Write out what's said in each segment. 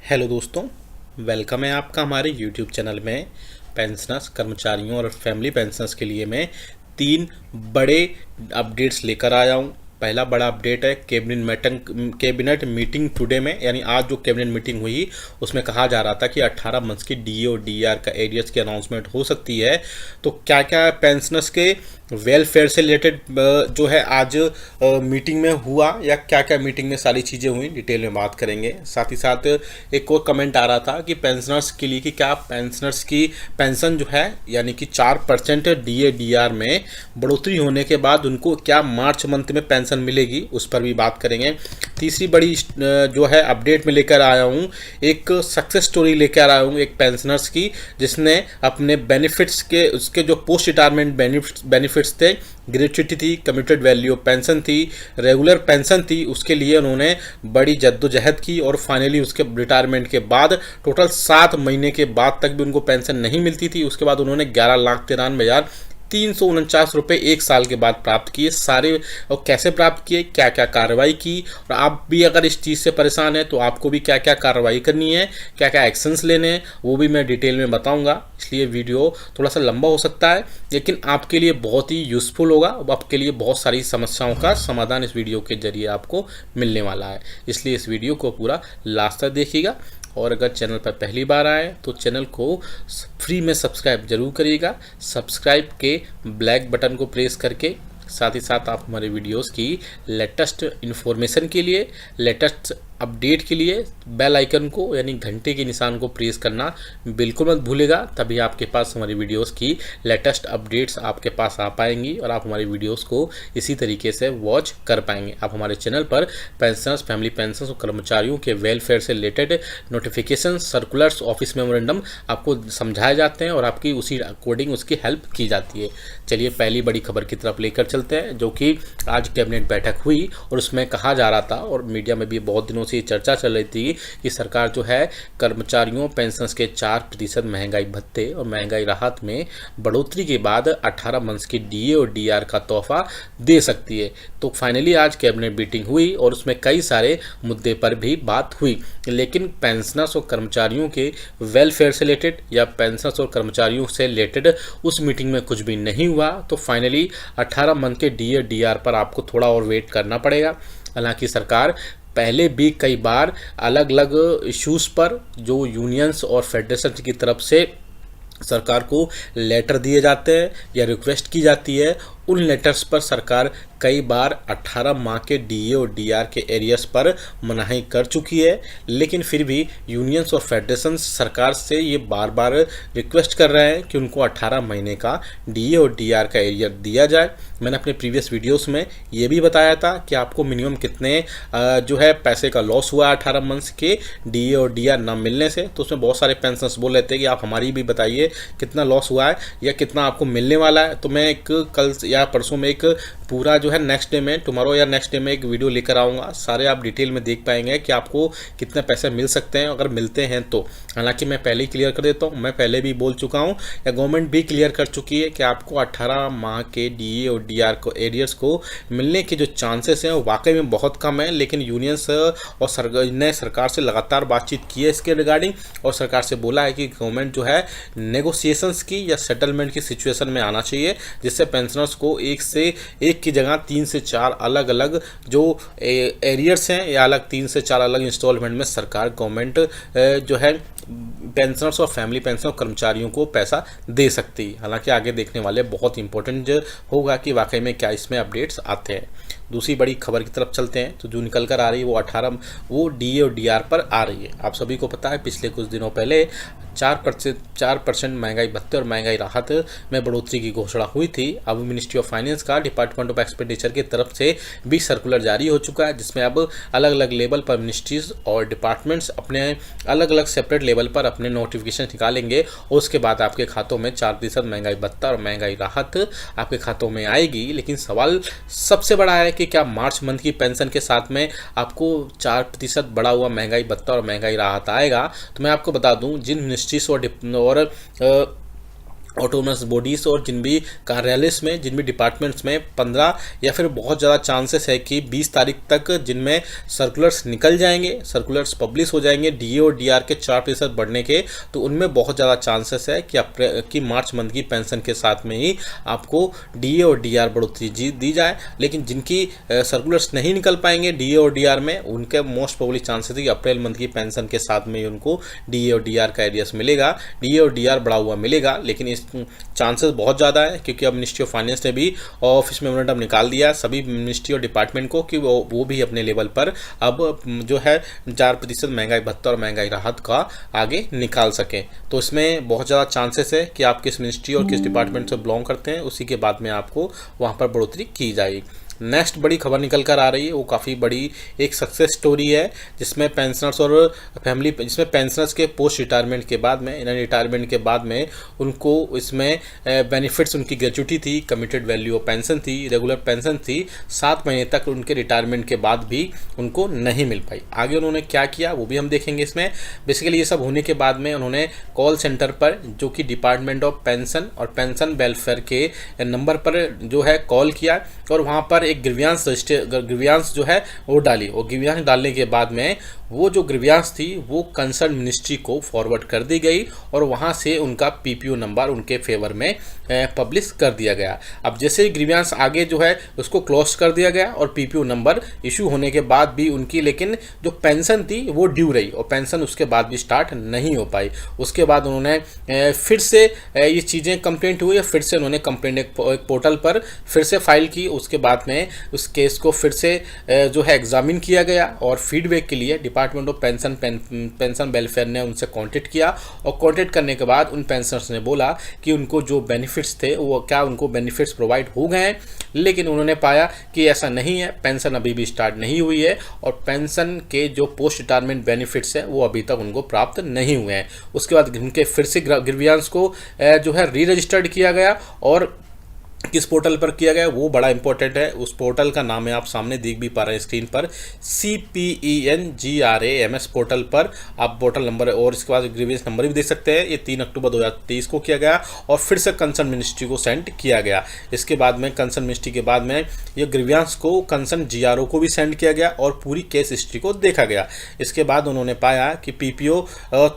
Hello दोस्तों, welcome है आपका हमारे यूट्यूब चैनल में। पेंशनर्स, कर्मचारियों और फैमिली पेंशनर्स के लिए मैं 3 बड़े अपडेट्स लेकर आया हूँ। पहला बड़ा अपडेट है कैबिनेट मीटिंग टुडे में, यानी आज जो कैबिनेट मीटिंग हुई उसमें कहा जा रहा था कि 18 मंथ्स की डीए और डीआर का एरियर्स की अनाउंसमेंट हो सकती है। तो क्या क्या पेंशनर्स के वेलफेयर से रिलेटेड जो है आज मीटिंग में हुआ, या क्या क्या मीटिंग में सारी चीज़ें हुई, डिटेल में बात करेंगे। साथ ही साथ एक और कमेंट आ रहा था कि पेंशनर्स के लिए कि क्या पेंशनर्स की पेंशन जो है यानी कि 4% डीए डीआर में बढ़ोतरी होने के बाद उनको क्या मार्च मंथ में पेंशन मिलेगी, उस पर भी बात करेंगे। तीसरी बड़ी जो है अपडेट में लेकर आया हूँ, एक सक्सेस स्टोरी लेकर आया हूँ एक पेंशनर्स की, जिसने अपने बेनिफिट्स के उसके जो पोस्ट रिटायरमेंट बेनिफिट्स थे, ग्रेच्युटी थी, कम्यूटेड वैल्यू ऑफ पेंशन थी, रेगुलर पेंशन थी, उसके लिए उन्होंने बड़ी जद्दोजहद की और फाइनली उसके रिटायरमेंट के बाद टोटल 7 महीने के बाद तक भी उनको पेंशन नहीं मिलती थी। उसके बाद उन्होंने 11,93,349 रुपये एक साल के बाद प्राप्त किए सारे। और कैसे प्राप्त किए, क्या क्या कार्रवाई की, और आप भी अगर इस चीज़ से परेशान हैं तो आपको भी क्या क्या कार्रवाई करनी है, क्या क्या एक्शंस लेने हैं, वो भी मैं डिटेल में बताऊंगा। इसलिए वीडियो थोड़ा सा लंबा हो सकता है, लेकिन आपके लिए बहुत ही यूज़फुल होगा। आपके लिए बहुत सारी समस्याओं का समाधान इस वीडियो के जरिए आपको मिलने वाला है, इसलिए इस वीडियो को पूरा लास्ट तक देखिएगा। और अगर चैनल पर पहली बार आए तो चैनल को फ्री में सब्सक्राइब जरूर करिएगा। सब्सक्राइब के ब्लैक बटन को प्रेस करके साथ ही साथ आप हमारे वीडियोस की लेटेस्ट इन्फॉर्मेशन के लिए, लेटेस्ट अपडेट के लिए बेल आइकन को यानी घंटे के निशान को प्रेस करना बिल्कुल मत भूलेगा। तभी आपके पास हमारी वीडियोस की लेटेस्ट अपडेट्स आपके पास आ पाएंगी और आप हमारी वीडियोस को इसी तरीके से वॉच कर पाएंगे। आप हमारे चैनल पर पेंशनर्स, फैमिली पेंशनर्स और कर्मचारियों के वेलफेयर से related notification, circulars, office memorandum आपको समझाए जाते हैं और आपकी उसी अकॉर्डिंग उसकी हेल्प की जाती है। चलिए पहली बड़ी खबर की तरफ लेकर चलते हैं, जो कि आज कैबिनेट बैठक हुई और उसमें कहा जा रहा था और मीडिया में भी बहुत दिनों से चर्चा चल रही थी कि सरकार जो है कर्मचारियों पेंशनर्स के 4% महंगाई भत्ते और महंगाई राहत में बढ़ोतरी के बाद 18 मंथ्स की डीए और डीआर का तोहफा दे सकती है। तो फाइनली आज कैबिनेट मीटिंग हुई और उसमें कई सारे मुद्दे पर भी बात हुई, लेकिन पेंशनर्स और कर्मचारियों के वेलफेयर से रिलेटेड या पेंशनर्स और कर्मचारियों से रिलेटेड उस मीटिंग में कुछ भी नहीं हुआ। तो फाइनली 18 मंथ के डीए डीआर पर आपको थोड़ा और वेट करना पड़ेगा। हालांकि सरकार पहले भी कई बार अलग अलग इश्यूज़ पर जो यूनियंस और फेडरेशन की तरफ से सरकार को लेटर दिए जाते हैं या रिक्वेस्ट की जाती है, उन लेटर्स पर सरकार कई बार 18 माह के डीए और डीआर के एरियर्स पर मनाही कर चुकी है। लेकिन फिर भी यूनियंस और फेडरेशन सरकार से ये बार बार रिक्वेस्ट कर रहे हैं कि उनको 18 महीने का डीए और डीआर का एरियर दिया जाए। मैंने अपने प्रीवियस वीडियोस में ये भी बताया था कि आपको मिनिमम कितने जो है पैसे का लॉस हुआ 18 मंथ्स के डीए और डीआर ना मिलने से। तो उसमें बहुत सारे पेंशनर्स बोल रहे थे कि आप हमारी भी बताइए कितना लॉस हुआ है या कितना आपको मिलने वाला है। तो मैं एक कल या परसों में एक पूरा जो है नेक्स्ट डे में, टुमारो या नेक्स्ट डे में एक वीडियो लेकर आऊँगा। सारे आप डिटेल में देख पाएंगे कि आपको कितने पैसे मिल सकते हैं अगर मिलते हैं तो। हालांकि मैं पहले ही क्लियर कर देता हूँ, मैं पहले भी बोल चुका हूँ या गवर्नमेंट भी क्लियर कर चुकी है कि आपको 18 माह के डीए और डीआर को एरियर्स को मिलने के जो चांसेस हैं वो वाकई में बहुत कम है। लेकिन यूनियंस और ने सरकार से लगातार बातचीत की है इसके रिगार्डिंग, और सरकार से बोला है कि गवर्नमेंट जो है नेगोशिएशंस की या सेटलमेंट की सिचुएशन में आना चाहिए, जिससे पेंशनर्स को एक से एक की जगह 3 से 4 अलग अलग जो एरियर्स हैं या अलग 3 से 4 अलग इंस्टॉलमेंट में सरकार गवर्नमेंट जो है पेंशनर्स और फैमिली पेंशन कर्मचारियों को पैसा दे सकती है। हालांकि आगे देखने वाले बहुत इंपॉर्टेंट होगा कि वाकई में क्या इसमें अपडेट्स आते हैं। दूसरी बड़ी खबर की तरफ चलते हैं, तो जो निकल कर आ रही है वो डीए और डीआर पर आ रही है। आप सभी को पता है पिछले कुछ दिनों पहले 4% महंगाई भत्ते और महंगाई राहत में बढ़ोतरी की घोषणा हुई थी। अब मिनिस्ट्री ऑफ फाइनेंस का डिपार्टमेंट ऑफ एक्सपेंडिचर की तरफ से भी सर्कुलर जारी हो चुका है, जिसमें अब अलग अलग लेवल पर मिनिस्ट्रीज और डिपार्टमेंट्स अपने अलग अलग सेपरेट लेवल पर अपने नोटिफिकेशन निकालेंगे और उसके बाद आपके खातों में 4% महंगाई भत्ता और महंगाई राहत आपके खातों में आएगी। लेकिन सवाल सबसे बड़ा है कि क्या मार्च मंथ की पेंशन के साथ में आपको 4% बढ़ा हुआ महंगाई भत्ता और महंगाई राहत आएगा। तो मैं आपको बता दूं, जिन मिनिस्ट्रीज और ऑटोनमस बॉडीज और जिन भी कार्यालय में, जिन भी डिपार्टमेंट्स में 15 या फिर बहुत ज़्यादा चांसेस है कि 20 तारीख तक जिनमें सर्कुलर्स निकल जाएंगे, सर्कुलर्स पब्लिश हो जाएंगे डीए और डीआर के 4% बढ़ने के, तो उनमें बहुत ज़्यादा चांसेस है कि मार्च मंथ की पेंशन के साथ में ही आपको डीए और डीआर बढ़ोतरी दी जाए। लेकिन जिनकी सर्कुलर्स नहीं निकल पाएंगे डीए और डीआर में, उनके मोस्ट प्रोबेबली चांसेस है कि अप्रैल मंथ की पेंशन के साथ में ही उनको डीए और डीआर का एरियर्स मिलेगा, डीए और डीआर बढ़ा हुआ मिलेगा। लेकिन इस चांसेस बहुत ज़्यादा है क्योंकि अब मिनिस्ट्री ऑफ फाइनेंस ने भी ऑफिस मेमोरेंडम निकाल दिया सभी मिनिस्ट्री और डिपार्टमेंट को कि वो भी अपने लेवल पर अब जो है 4% महंगाई भत्ता और महंगाई राहत का आगे निकाल सकें। तो इसमें बहुत ज़्यादा चांसेस है कि आप किस मिनिस्ट्री और किस डिपार्टमेंट से बिलोंग करते हैं, उसी के बाद में आपको वहाँ पर बढ़ोतरी की जाएगी। नेक्स्ट बड़ी खबर निकल कर आ रही है, वो काफ़ी बड़ी एक सक्सेस स्टोरी है जिसमें पेंशनर्स और फैमिली, जिसमें पेंशनर्स के पोस्ट रिटायरमेंट के बाद में, इन्हें रिटायरमेंट के बाद में उनको इसमें बेनिफिट्स, उनकी ग्रेच्युटी थी, कमिटेड वैल्यू ऑफ पेंशन थी, रेगुलर पेंशन थी, 7 महीने तक उनके रिटायरमेंट के बाद भी उनको नहीं मिल पाई। आगे उन्होंने क्या किया वो भी हम देखेंगे इसमें। बेसिकली ये सब होने के बाद में उन्होंने कॉल सेंटर पर, जो कि डिपार्टमेंट ऑफ पेंशन और पेंशन वेलफेयर के नंबर पर जो है कॉल किया और वहाँ पर एक ग्रीवियांस जो है वो डाली, और ग्रीवियांस डालने के बाद में वो जो ग्रीवियांस थी वो कंसर्न मिनिस्ट्री को फॉरवर्ड कर दी गई और वहाँ से उनका पीपीओ नंबर उनके फेवर में पब्लिश कर दिया गया। अब जैसे ही ग्रीवियांस आगे जो है उसको क्लोज कर दिया गया और पीपीओ नंबर इशू होने के बाद भी उनकी, लेकिन जो पेंशन थी वो ड्यू रही और पेंशन उसके बाद भी स्टार्ट नहीं हो पाई। उसके बाद उन्होंने फिर से ये चीज़ें कंप्लेंट हुई, फिर से उन्होंने कंप्लेंट एक पोर्टल पर फिर से फाइल की। उसके बाद में उस केस को फिर से जो है एग्जामिन किया गया और फीडबैक के लिए डिपार्टमेंट ऑफ पेंशन वेलफेयर ने उनसे कांटेक्ट किया और कांटेक्ट करने के बाद उन पेंशनर्स ने बोला कि उनको जो बेनिफिट्स थे वो क्या उनको बेनिफिट्स प्रोवाइड हो गए हैं, लेकिन उन्होंने पाया कि ऐसा नहीं है, पेंशन अभी भी स्टार्ट नहीं हुई है और पेंशन के जो पोस्ट रिटायरमेंट बेनिफिट्स हैं वो अभी तक उनको प्राप्त नहीं हुए हैं। उसके बाद उनके फिर से ग्रीवियांस को जो है री रजिस्टर्ड किया गया और किस पोर्टल पर किया गया वो बड़ा इंपॉर्टेंट है। उस पोर्टल का नाम है, आप सामने देख भी पा रहे हैं स्क्रीन पर, CPENGRAMS पोर्टल पर आप पोर्टल नंबर और इसके बाद ग्रीवियंस नंबर भी देख सकते हैं। ये 3 अक्टूबर 2023 को किया गया और फिर से कंसर्न मिनिस्ट्री को सेंड किया गया। इसके बाद में कंसर्न मिनिस्ट्री के बाद में ये ग्रीवियंस को कंसर्न GRO को भी सेंड किया गया और पूरी केस हिस्ट्री को देखा गया। इसके बाद उन्होंने पाया कि PPO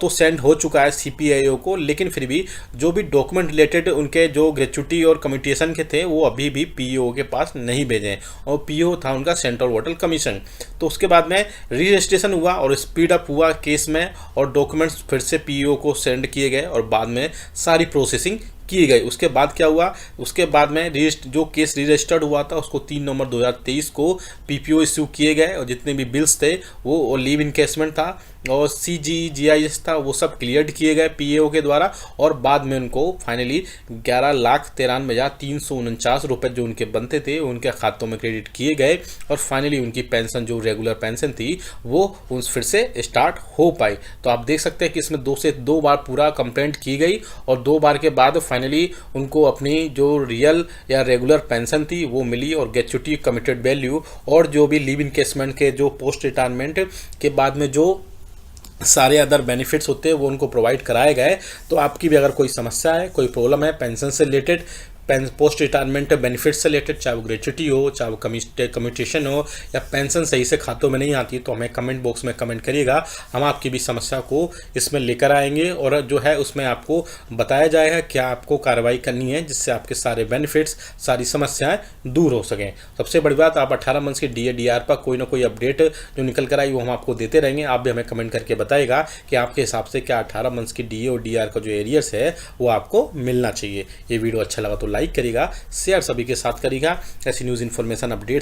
तो सेंड हो चुका है CPIO को, लेकिन फिर भी जो भी डॉक्यूमेंट रिलेटेड उनके जो ग्रेच्युटी और कम्यूटेशन के थे वो अभी भी पीओ के पास नहीं भेजे और पीओ था उनका सेंट्रल वोटर कमीशन। तो उसके बाद में री रजिस्ट्रेशन हुआ और स्पीड अप हुआ केस में और डॉक्यूमेंट्स फिर से पीओ को सेंड किए गए और बाद में सारी प्रोसेसिंग की गई। उसके बाद क्या हुआ, उसके बाद में जो केस रजिस्टर्ड हुआ था उसको 3 नवंबर 2023 को पीपीओ इश्यू किए गए और जितने भी बिल्स थे वो लीव इनकेसमेंट था और CGGIS था वो सब क्लियर किए गए पीएओ के द्वारा और बाद में उनको फाइनली 11,93,349 रुपये जो उनके बनते थे उनके खातों में क्रेडिट किए गए और फाइनली उनकी पेंशन जो रेगुलर पेंशन थी वो फिर से स्टार्ट हो पाई। तो आप देख सकते हैं कि इसमें 2 से 2 बार पूरा कंप्लेंट की गई और 2 बार के बाद फाइनली उनको अपनी जो रियल या रेगुलर पेंशन थी वो मिली और ग्रेच्युटी, कमिटेड वैल्यू और जो भी लीव इनकेसमेंट के जो पोस्ट रिटायरमेंट के बाद में जो सारे अदर बेनिफिट्स होते हैं वो उनको प्रोवाइड कराए गए। तो आपकी भी अगर कोई समस्या है, कोई प्रॉब्लम है पेंशन से रिलेटेड, पोस्ट रिटायरमेंट बेनिफिट से रिलेटेड, चाहे वो ग्रेच्युटी हो, चाहे वो कम्यूटेशन हो या पेंशन सही से खातों में नहीं आती, तो हमें कमेंट बॉक्स में कमेंट करिएगा। हम आपकी भी समस्या को इसमें लेकर आएंगे और जो है उसमें आपको बताया जाएगा क्या आपको कार्रवाई करनी है जिससे आपके सारे बेनिफिट्स, सारी समस्याएं दूर हो सकें। सबसे बड़ी बात, आप 18 मंथ्स की DA/DR पर कोई ना कोई अपडेट जो निकल कर आई वो हम आपको देते रहेंगे। आप भी हमें कमेंट करके बताएगा कि आपके हिसाब से क्या 18 मंथ्स की DA और DR का जो एरियर्स है वो आपको मिलना चाहिए। ये वीडियो अच्छा लगा तो लाइक करिएगा, शेयर सभी के साथ करिएगा। ऐसी न्यूज़ इन्फॉर्मेशन अपडेट्स